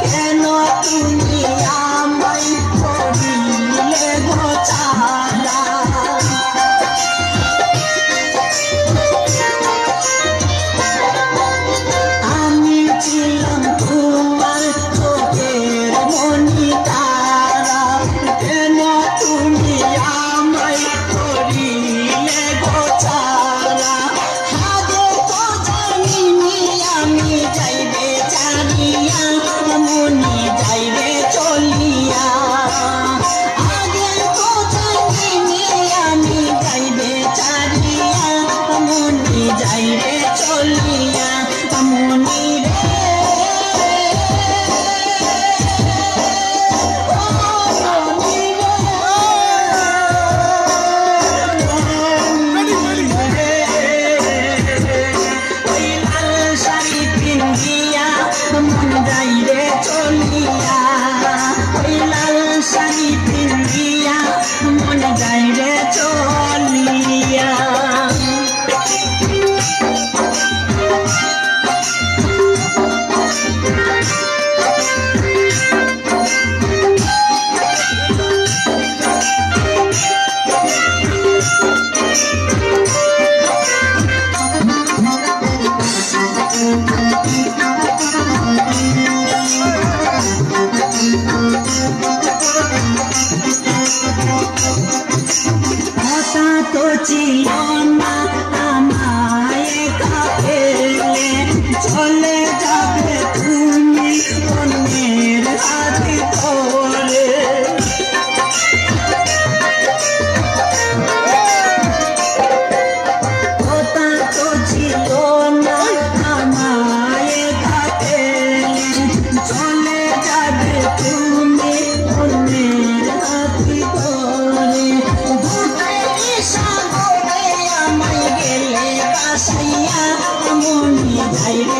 কেন তুমি আমায় করিলে গো ছাড়া আমি ছিলাম তোমার চোখের মনি তারা কেন তুমি আমায় করিলে গো ছাড়া আগে তো জানিনি আমি যাইবে জানিয়া মনি যাইবে চলিয়া আগে তো জানিনি আমি যাইবে জানিয়া মনি যাইবে চলিয়া মনি রে মন যাইবে চলিয়া ওই লাল শাড়ি পিন্দিয়া মন যাইবে চলিয়া কথা তো ছিল না আমায় কাঁদেলে চলে যাবে তুমি অন্যের হাতে ধরে কথা তো ছিল না আমায় কাঁদেলে চলে যাবে তুমি অন্যের হাতে ধরে সাগরে আমায় গেলে বাসাইয়া মনি যাইবে